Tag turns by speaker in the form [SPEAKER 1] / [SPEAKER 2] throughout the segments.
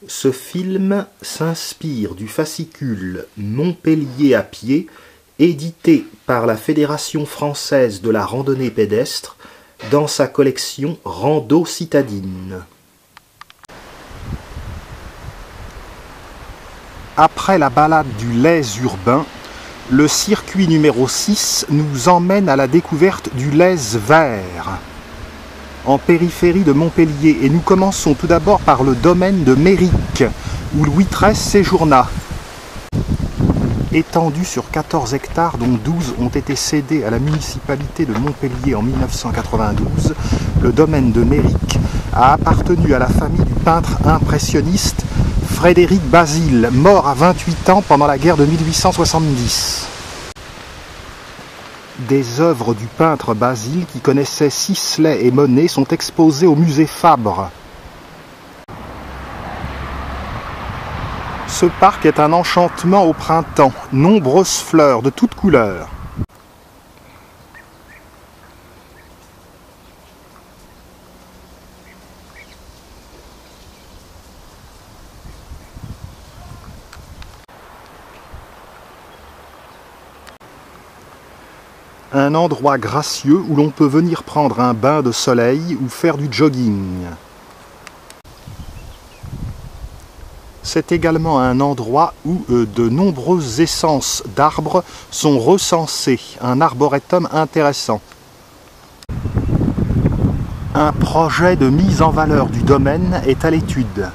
[SPEAKER 1] Ce film s'inspire du fascicule Montpellier à pied, édité par la Fédération française de la randonnée pédestre dans sa collection Rando citadine. Après la balade du Lez urbain, le circuit numéro 6 nous emmène à la découverte du Lez vert, en périphérie de Montpellier, et nous commençons tout d'abord par le domaine de Méric, où Louis XIII séjourna. Étendu sur 14 hectares, dont 12 ont été cédés à la municipalité de Montpellier en 1992, le domaine de Méric a appartenu à la famille du peintre impressionniste Frédéric Bazille, mort à 28 ans pendant la guerre de 1870. Des œuvres du peintre Bazille, qui connaissait Sisley et Monet, sont exposées au musée Fabre. Ce parc est un enchantement au printemps, nombreuses fleurs de toutes couleurs. Un endroit gracieux où l'on peut venir prendre un bain de soleil ou faire du jogging. C'est également un endroit où de nombreuses essences d'arbres sont recensées, un arboretum intéressant. Un projet de mise en valeur du domaine est à l'étude.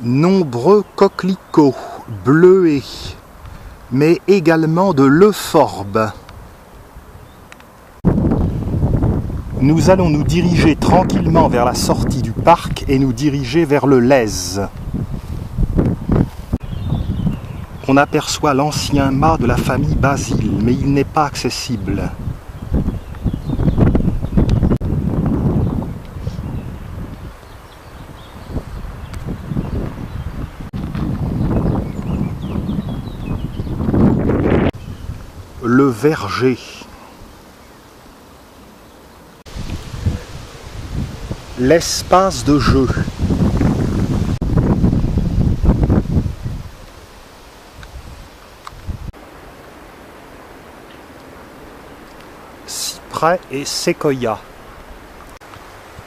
[SPEAKER 1] Nombreux coquelicots bleuets, mais également de l'euphorbes. Nous allons nous diriger tranquillement vers la sortie du parc et nous diriger vers le Lez. On aperçoit l'ancien mât de la famille Bazille, mais il n'est pas accessible. Le verger. L'espace de jeu. Cyprès et séquoia.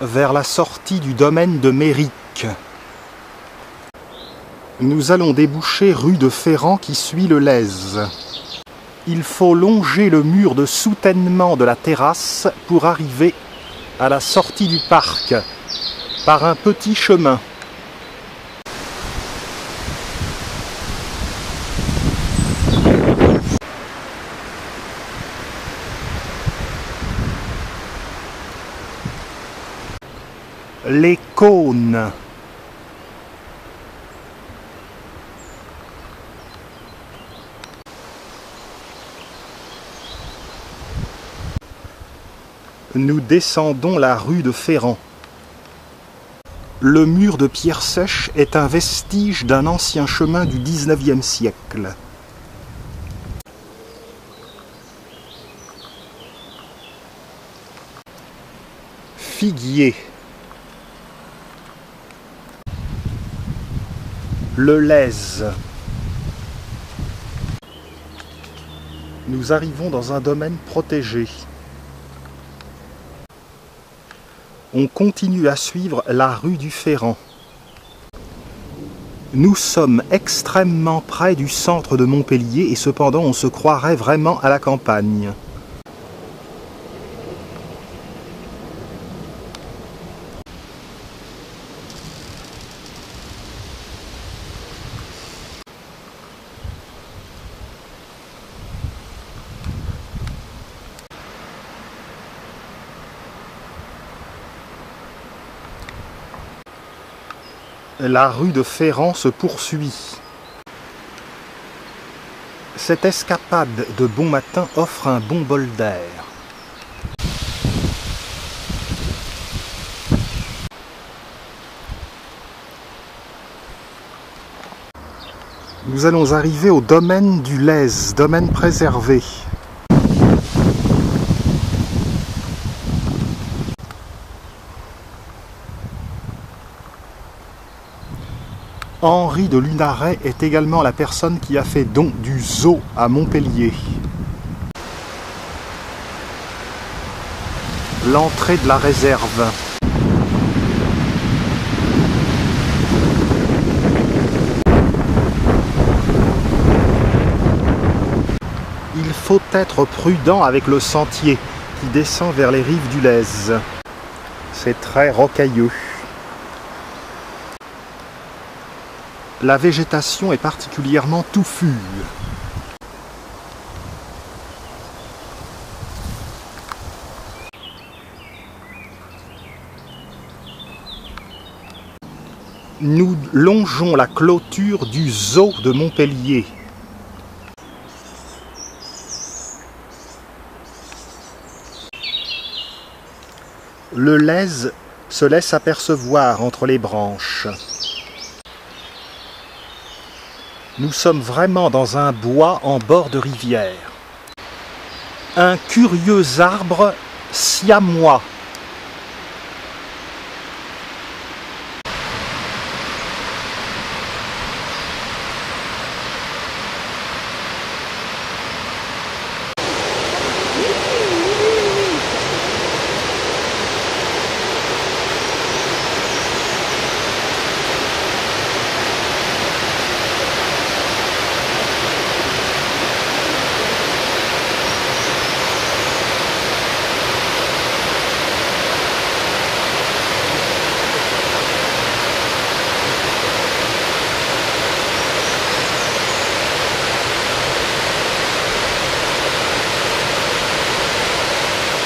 [SPEAKER 1] Vers la sortie du domaine de Méric. Nous allons déboucher rue de Ferrand qui suit le Lez. Il faut longer le mur de soutènement de la terrasse pour arriver à la sortie du parc par un petit chemin. Les cônes. Nous descendons la rue de Ferrand. Le mur de pierre sèche est un vestige d'un ancien chemin du XIXe siècle. Figuier. Le Lez. Nous arrivons dans un domaine protégé. On continue à suivre la rue du Ferrand. Nous sommes extrêmement près du centre de Montpellier et cependant on se croirait vraiment à la campagne. La rue de Ferrand se poursuit. Cette escapade de bon matin offre un bon bol d'air. Nous allons arriver au domaine du Lez, domaine préservé. Henri de Lunaret est également la personne qui a fait don du zoo à Montpellier. L'entrée de la réserve. Il faut être prudent avec le sentier qui descend vers les rives du Lez. C'est très rocailleux. La végétation est particulièrement touffue. Nous longeons la clôture du zoo de Montpellier. Le Lez se laisse apercevoir entre les branches. Nous sommes vraiment dans un bois en bord de rivière. Un curieux arbre siamois.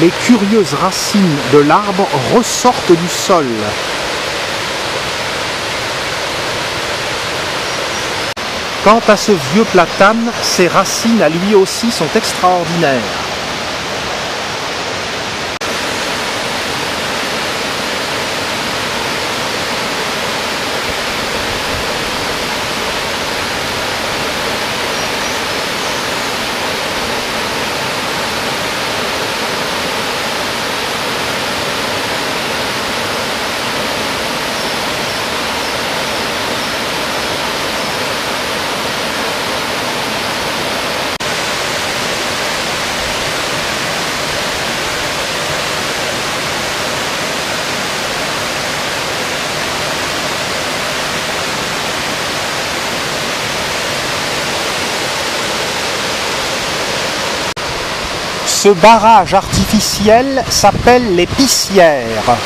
[SPEAKER 1] Les curieuses racines de l'arbre ressortent du sol. Quant à ce vieux platane, ses racines à lui aussi sont extraordinaires. Ce barrage artificiel s'appelle les Pissières.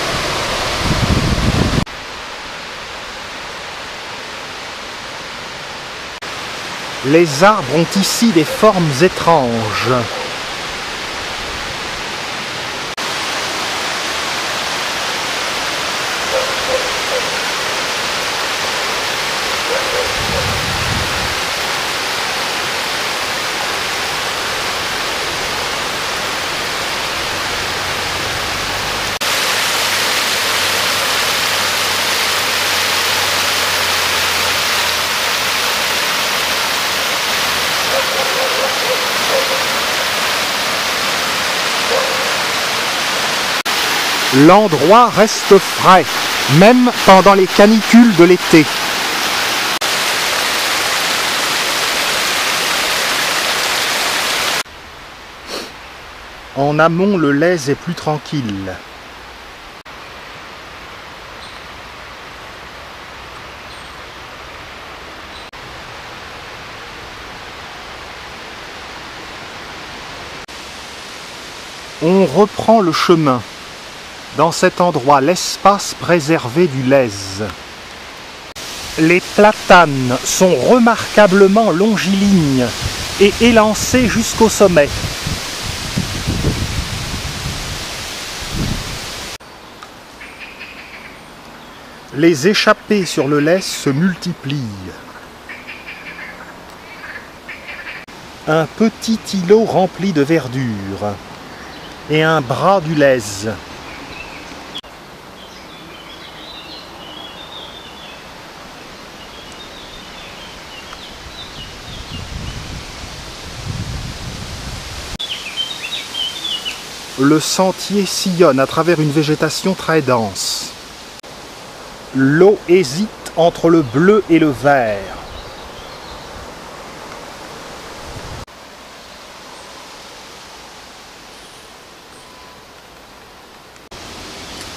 [SPEAKER 1] Les arbres ont ici des formes étranges. L'endroit reste frais, même pendant les canicules de l'été. En amont, le Lez est plus tranquille. On reprend le chemin. Dans cet endroit, l'espace préservé du Lez. Les platanes sont remarquablement longilignes et élancés jusqu'au sommet. Les échappées sur le Lez se multiplient. Un petit îlot rempli de verdure et un bras du Lez. Le sentier sillonne à travers une végétation très dense. L'eau hésite entre le bleu et le vert.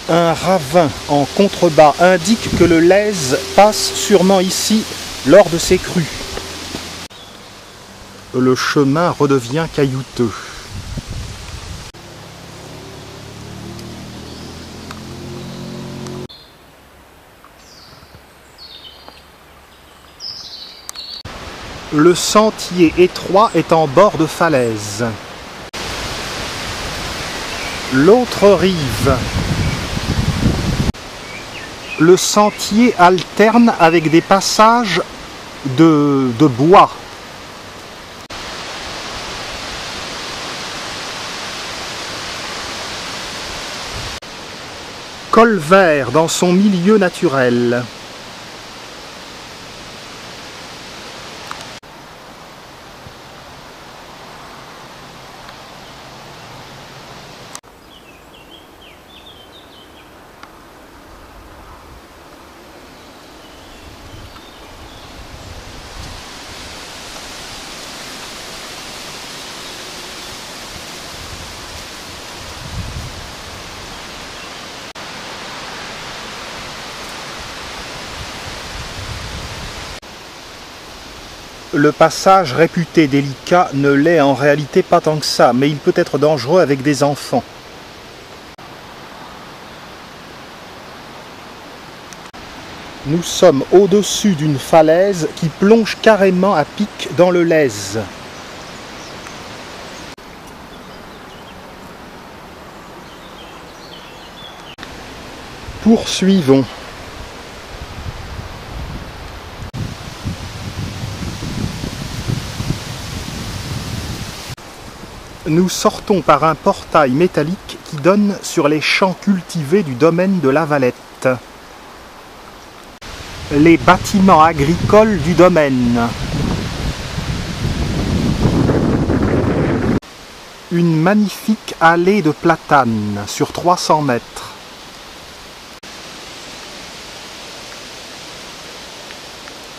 [SPEAKER 1] Un ravin en contrebas indique que le Lèze passe sûrement ici lors de ses crues. Le chemin redevient caillouteux. Le sentier étroit est en bord de falaise. L'autre rive. Le sentier alterne avec des passages de bois. Col vert dans son milieu naturel. Le passage réputé délicat ne l'est en réalité pas tant que ça, mais il peut être dangereux avec des enfants. Nous sommes au-dessus d'une falaise qui plonge carrément à pic dans le Lèze. Poursuivons. Nous sortons par un portail métallique qui donne sur les champs cultivés du domaine de Lavalette. Les bâtiments agricoles du domaine. Une magnifique allée de platanes sur 300 mètres.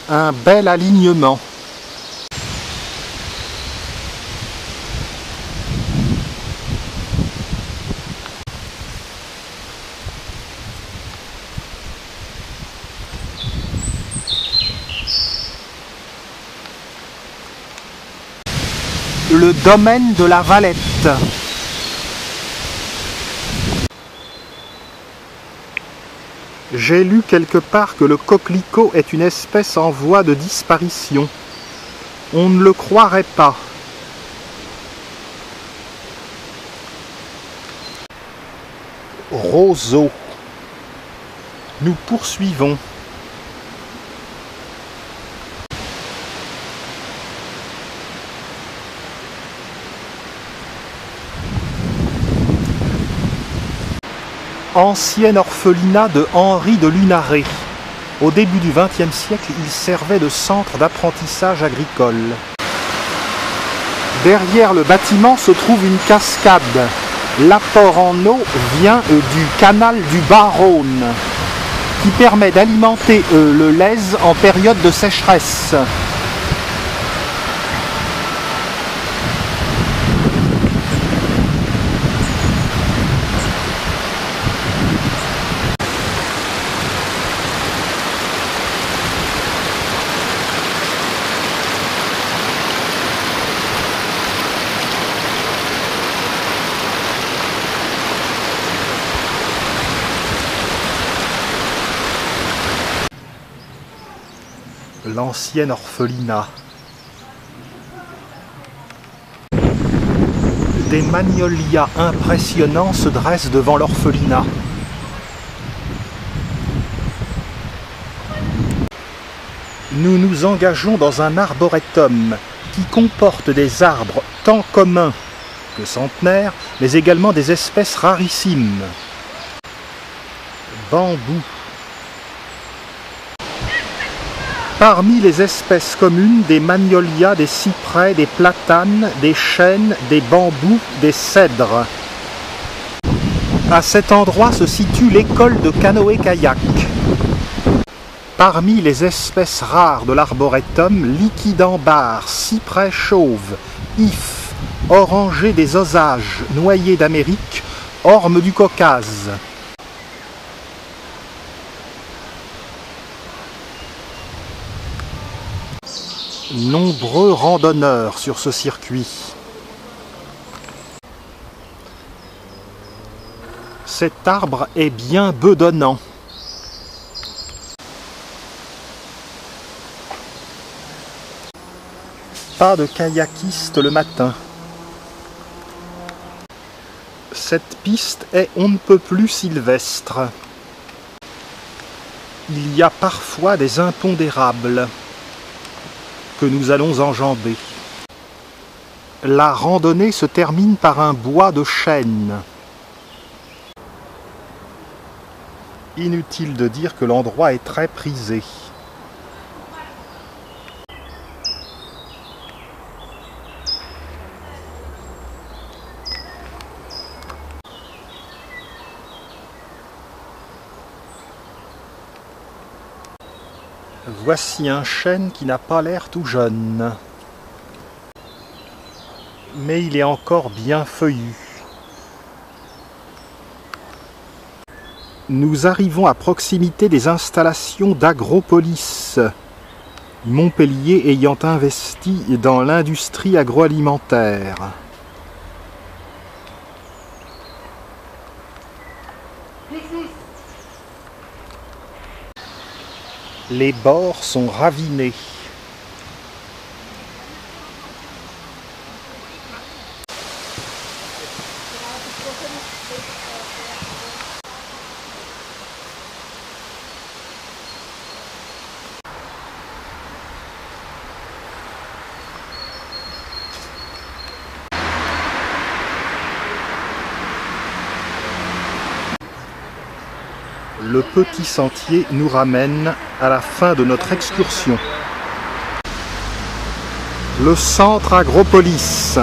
[SPEAKER 1] Un bel alignement. Le domaine de Lavalette. J'ai lu quelque part que le coquelicot est une espèce en voie de disparition. On ne le croirait pas. Roseau. Nous poursuivons. Ancienne orphelinat de Henri de Lunaret. Au début du XXe siècle, il servait de centre d'apprentissage agricole. Derrière le bâtiment se trouve une cascade. L'apport en eau vient du canal du Bas-Rhône, qui permet d'alimenter le Lèze en période de sécheresse. L'ancienne orphelinat. Des magnolias impressionnants se dressent devant l'orphelinat. Nous nous engageons dans un arboretum qui comporte des arbres tant communs que centenaires, mais également des espèces rarissimes. Bambou. Parmi les espèces communes, des magnolias, des cyprès, des platanes, des chênes, des bambous, des cèdres. À cet endroit se situe l'école de canoë-kayak. Parmi les espèces rares de l'arboretum, liquidambar, cyprès chauve, if, oranger des Osages, noyer d'Amérique, orme du Caucase. Nombreux randonneurs sur ce circuit. Cet arbre est bien bedonnant. Pas de kayakistes le matin. Cette piste est on ne peut plus sylvestre. Il y a parfois des impondérables que nous allons enjamber. La randonnée se termine par un bois de chêne. Inutile de dire que l'endroit est très prisé. Voici un chêne qui n'a pas l'air tout jeune. Mais il est encore bien feuillu. Nous arrivons à proximité des installations d'Agropolis, Montpellier ayant investi dans l'industrie agroalimentaire. Les bords sont ravinés. Le petit sentier nous ramène à la fin de notre excursion. Le centre Agropolis.